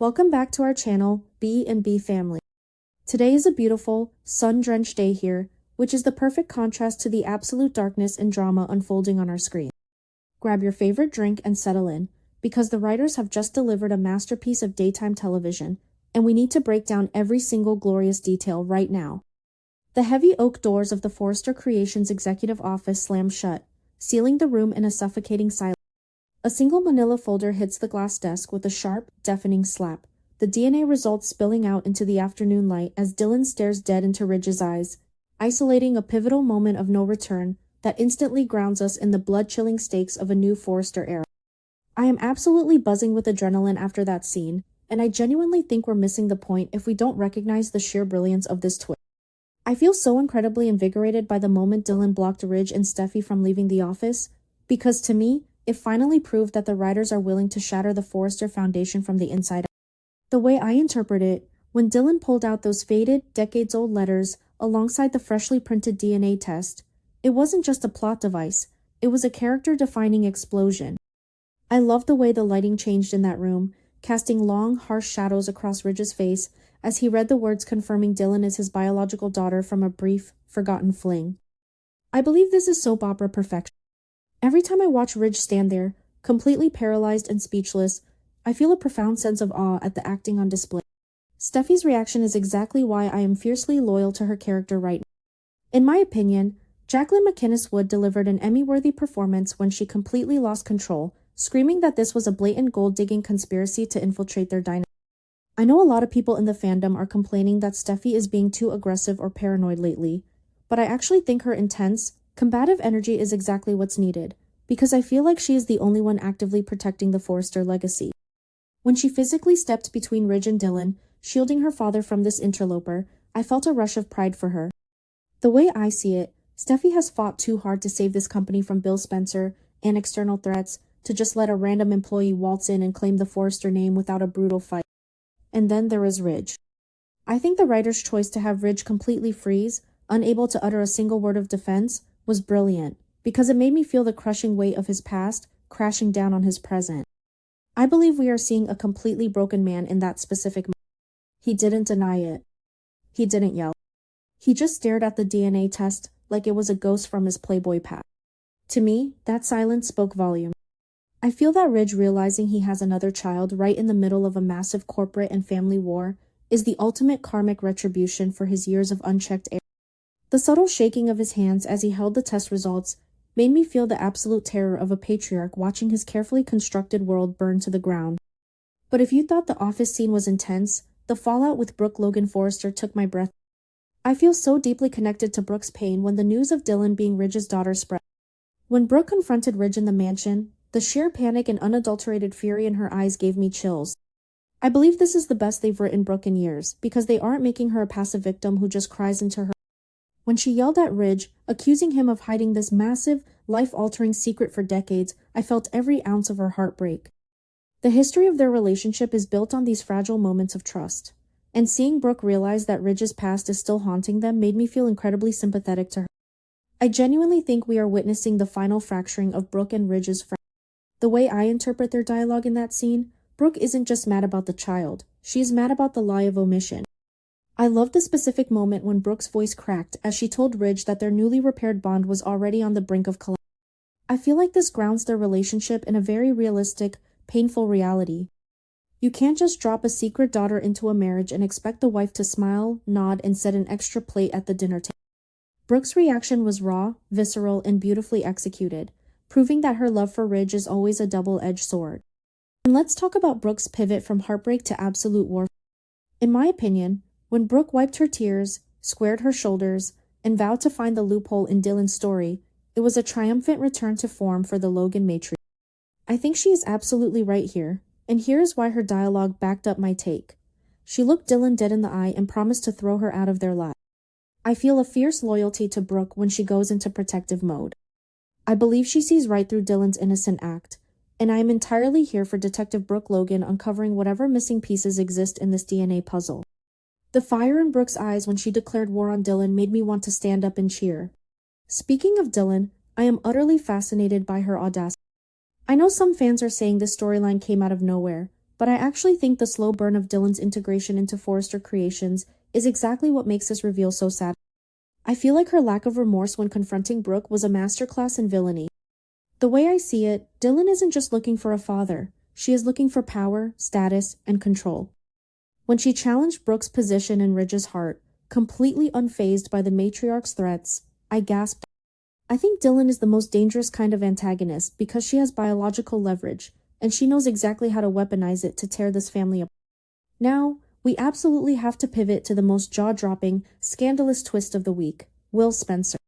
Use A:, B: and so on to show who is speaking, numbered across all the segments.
A: Welcome back to our channel, B&B Family. Today is a beautiful, sun-drenched day here, which is the perfect contrast to the absolute darkness and drama unfolding on our screen. Grab your favorite drink and settle in, because the writers have just delivered a masterpiece of daytime television, and we need to break down every single glorious detail right now. The heavy oak doors of the Forrester Creations executive office slam shut, sealing the room in a suffocating silence. A single manila folder hits the glass desk with a sharp, deafening slap, the DNA results spilling out into the afternoon light as Dylan stares dead into Ridge's eyes, isolating a pivotal moment of no return that instantly grounds us in the blood-chilling stakes of a new Forrester era. I am absolutely buzzing with adrenaline after that scene, and I genuinely think we're missing the point if we don't recognize the sheer brilliance of this twist. I feel so incredibly invigorated by the moment Dylan blocked Ridge and Steffi from leaving the office, because to me, it finally proved that the writers are willing to shatter the Forrester Foundation from the inside out. The way I interpret it, when Dylan pulled out those faded, decades-old letters alongside the freshly printed DNA test, it wasn't just a plot device, it was a character-defining explosion. I loved the way the lighting changed in that room, casting long, harsh shadows across Ridge's face as he read the words confirming Dylan is his biological daughter from a brief, forgotten fling. I believe this is soap opera perfection. Every time I watch Ridge stand there, completely paralyzed and speechless, I feel a profound sense of awe at the acting on display. Steffi's reaction is exactly why I am fiercely loyal to her character right now. In my opinion, Jacqueline MacInnes Wood delivered an Emmy-worthy performance when she completely lost control, screaming that this was a blatant gold-digging conspiracy to infiltrate their dynasty. I know a lot of people in the fandom are complaining that Steffi is being too aggressive or paranoid lately, but I actually think her intense, combative energy is exactly what's needed, because I feel like she is the only one actively protecting the Forrester legacy. When she physically stepped between Ridge and Dylan, shielding her father from this interloper, I felt a rush of pride for her. The way I see it, Steffi has fought too hard to save this company from Bill Spencer and external threats to just let a random employee waltz in and claim the Forrester name without a brutal fight. And then there is Ridge. I think the writer's choice to have Ridge completely freeze, unable to utter a single word of defense, was brilliant, because it made me feel the crushing weight of his past crashing down on his present. I believe we are seeing a completely broken man in that specific moment. He didn't deny it. He didn't yell. He just stared at the DNA test like it was a ghost from his Playboy past. To me, that silence spoke volumes. I feel that Ridge realizing he has another child right in the middle of a massive corporate and family war is the ultimate karmic retribution for his years of unchecked error. The subtle shaking of his hands as he held the test results made me feel the absolute terror of a patriarch watching his carefully constructed world burn to the ground. But if you thought the office scene was intense, the fallout with Brooke Logan Forrester took my breath. I feel so deeply connected to Brooke's pain when the news of Dylan being Ridge's daughter spread. When Brooke confronted Ridge in the mansion, the sheer panic and unadulterated fury in her eyes gave me chills. I believe this is the best they've written Brooke in years, because they aren't making her a passive victim who just cries into her. When she yelled at Ridge, accusing him of hiding this massive, life-altering secret for decades, I felt every ounce of her heart break. The history of their relationship is built on these fragile moments of trust, and seeing Brooke realize that Ridge's past is still haunting them made me feel incredibly sympathetic to her. I genuinely think we are witnessing the final fracturing of Brooke and Ridge's friendship. The way I interpret their dialogue in that scene, Brooke isn't just mad about the child, she is mad about the lie of omission. I love the specific moment when Brooke's voice cracked as she told Ridge that their newly repaired bond was already on the brink of collapse. I feel like this grounds their relationship in a very realistic, painful reality. You can't just drop a secret daughter into a marriage and expect the wife to smile, nod, and set an extra plate at the dinner table. Brooke's reaction was raw, visceral, and beautifully executed, proving that her love for Ridge is always a double-edged sword. And let's talk about Brooke's pivot from heartbreak to absolute warfare. In my opinion, when Brooke wiped her tears, squared her shoulders, and vowed to find the loophole in Dylan's story, it was a triumphant return to form for the Logan matriarch. I think she is absolutely right here, and here is why her dialogue backed up my take. She looked Dylan dead in the eye and promised to throw her out of their lives. I feel a fierce loyalty to Brooke when she goes into protective mode. I believe she sees right through Dylan's innocent act, and I am entirely here for Detective Brooke Logan uncovering whatever missing pieces exist in this DNA puzzle. The fire in Brooke's eyes when she declared war on Dylan made me want to stand up and cheer. Speaking of Dylan, I am utterly fascinated by her audacity. I know some fans are saying this storyline came out of nowhere, but I actually think the slow burn of Dylan's integration into Forrester Creations is exactly what makes this reveal so sad. I feel like her lack of remorse when confronting Brooke was a masterclass in villainy. The way I see it, Dylan isn't just looking for a father. She is looking for power, status, and control. When she challenged Brooke's position in Ridge's heart, completely unfazed by the matriarch's threats, I gasped. I think Dylan is the most dangerous kind of antagonist because she has biological leverage, and she knows exactly how to weaponize it to tear this family apart. Now, we absolutely have to pivot to the most jaw-dropping, scandalous twist of the week, Will Spencer.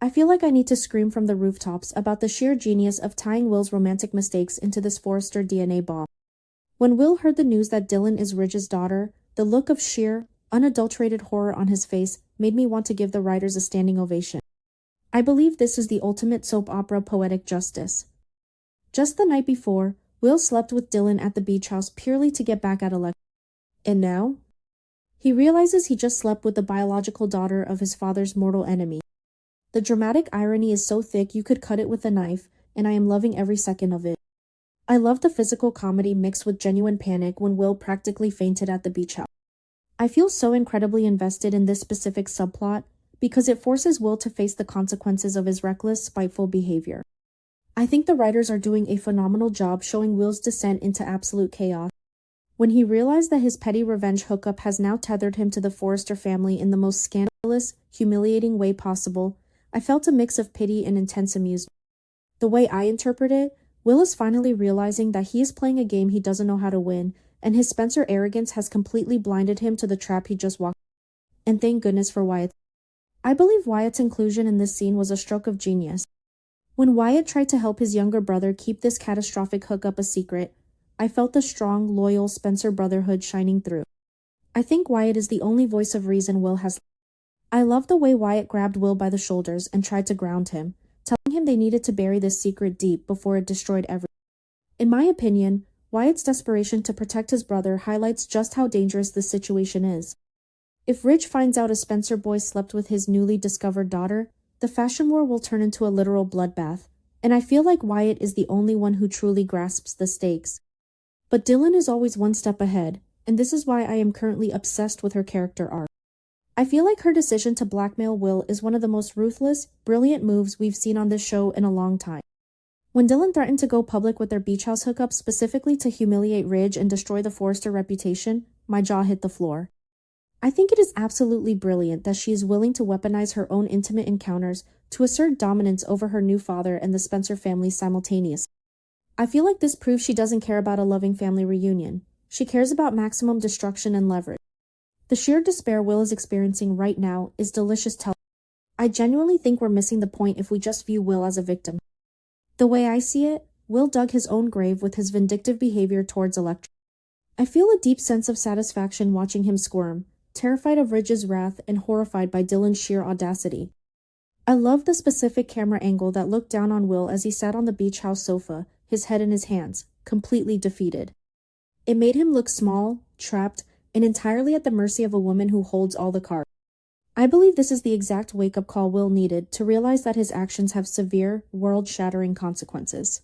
A: I feel like I need to scream from the rooftops about the sheer genius of tying Will's romantic mistakes into this Forrester DNA bomb. When Will heard the news that Dylan is Ridge's daughter, the look of sheer, unadulterated horror on his face made me want to give the writers a standing ovation. I believe this is the ultimate soap opera poetic justice. Just the night before, Will slept with Dylan at the beach house purely to get back at Elektra. And now? He realizes he just slept with the biological daughter of his father's mortal enemy. The dramatic irony is so thick you could cut it with a knife, and I am loving every second of it. I love the physical comedy mixed with genuine panic when Will practically fainted at the beach house. I feel so incredibly invested in this specific subplot because it forces Will to face the consequences of his reckless, spiteful behavior. I think the writers are doing a phenomenal job showing Will's descent into absolute chaos. When he realized that his petty revenge hookup has now tethered him to the Forrester family in the most scandalous, humiliating way possible, I felt a mix of pity and intense amusement. The way I interpret it, Will is finally realizing that he is playing a game he doesn't know how to win, and his Spencer arrogance has completely blinded him to the trap he just walked in. And thank goodness for Wyatt. I believe Wyatt's inclusion in this scene was a stroke of genius. When Wyatt tried to help his younger brother keep this catastrophic hookup a secret, I felt the strong, loyal Spencer brotherhood shining through. I think Wyatt is the only voice of reason Will has. I love the way Wyatt grabbed Will by the shoulders and tried to ground him, telling him they needed to bury this secret deep before it destroyed everything. In my opinion, Wyatt's desperation to protect his brother highlights just how dangerous this situation is. If Ridge finds out a Spencer boy slept with his newly discovered daughter, the fashion war will turn into a literal bloodbath, and I feel like Wyatt is the only one who truly grasps the stakes. But Dylan is always one step ahead, and this is why I am currently obsessed with her character arc. I feel like her decision to blackmail Will is one of the most ruthless, brilliant moves we've seen on this show in a long time. When Dylan threatened to go public with their beach house hookup specifically to humiliate Ridge and destroy the Forrester reputation, my jaw hit the floor. I think it is absolutely brilliant that she is willing to weaponize her own intimate encounters to assert dominance over her new father and the Spencer family simultaneously. I feel like this proves she doesn't care about a loving family reunion. She cares about maximum destruction and leverage. The sheer despair Will is experiencing right now is delicious television. I genuinely think we're missing the point if we just view Will as a victim. The way I see it, Will dug his own grave with his vindictive behavior towards Elektra. I feel a deep sense of satisfaction watching him squirm, terrified of Ridge's wrath and horrified by Dylan's sheer audacity. I love the specific camera angle that looked down on Will as he sat on the beach house sofa, his head in his hands, completely defeated. It made him look small, trapped, and entirely at the mercy of a woman who holds all the cards. I believe this is the exact wake-up call Will needed to realize that his actions have severe, world-shattering consequences.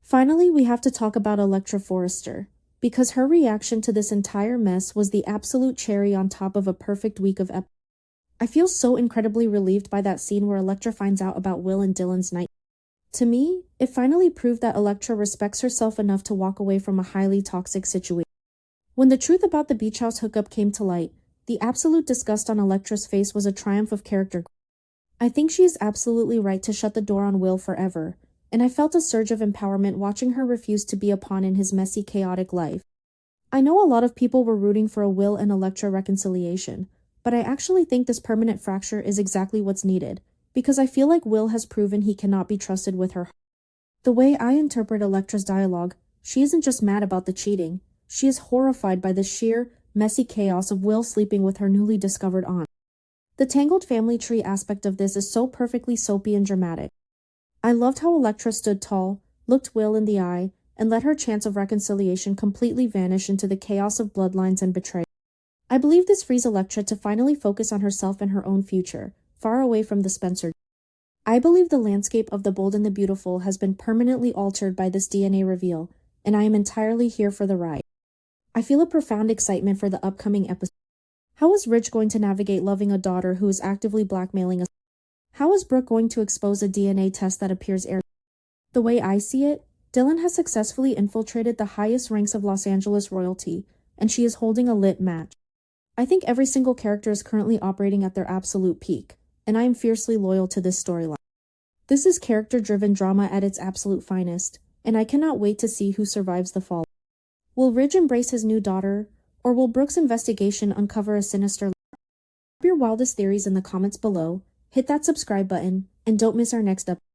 A: Finally, we have to talk about Elektra Forrester, because her reaction to this entire mess was the absolute cherry on top of a perfect week of episodes. I feel so incredibly relieved by that scene where Elektra finds out about Will and Dylan's night. To me, it finally proved that Elektra respects herself enough to walk away from a highly toxic situation. When the truth about the beach house hookup came to light, the absolute disgust on Elektra's face was a triumph of character. I think she is absolutely right to shut the door on Will forever, and I felt a surge of empowerment watching her refuse to be a pawn in his messy, chaotic life. I know a lot of people were rooting for a Will and Elektra reconciliation, but I actually think this permanent fracture is exactly what's needed, because I feel like Will has proven he cannot be trusted with her. The way I interpret Elektra's dialogue, she isn't just mad about the cheating, she is horrified by the sheer, messy chaos of Will sleeping with her newly discovered aunt. The tangled family tree aspect of this is so perfectly soapy and dramatic. I loved how Elektra stood tall, looked Will in the eye, and let her chance of reconciliation completely vanish into the chaos of bloodlines and betrayal. I believe this frees Elektra to finally focus on herself and her own future, far away from the Spencer. I believe the landscape of The Bold and the Beautiful has been permanently altered by this DNA reveal, and I am entirely here for the ride. I feel a profound excitement for the upcoming episode. How is Rich going to navigate loving a daughter who is actively blackmailing us? How is Brooke going to expose a DNA test that appears air? The way I see it, Dylan has successfully infiltrated the highest ranks of Los Angeles royalty, and she is holding a lit match. I think every single character is currently operating at their absolute peak, and I am fiercely loyal to this storyline. This is character-driven drama at its absolute finest, and I cannot wait to see who survives the fall. Will Ridge embrace his new daughter, or will Brooke's investigation uncover a sinister lie? Drop your wildest theories in the comments below, hit that subscribe button, and don't miss our next episode.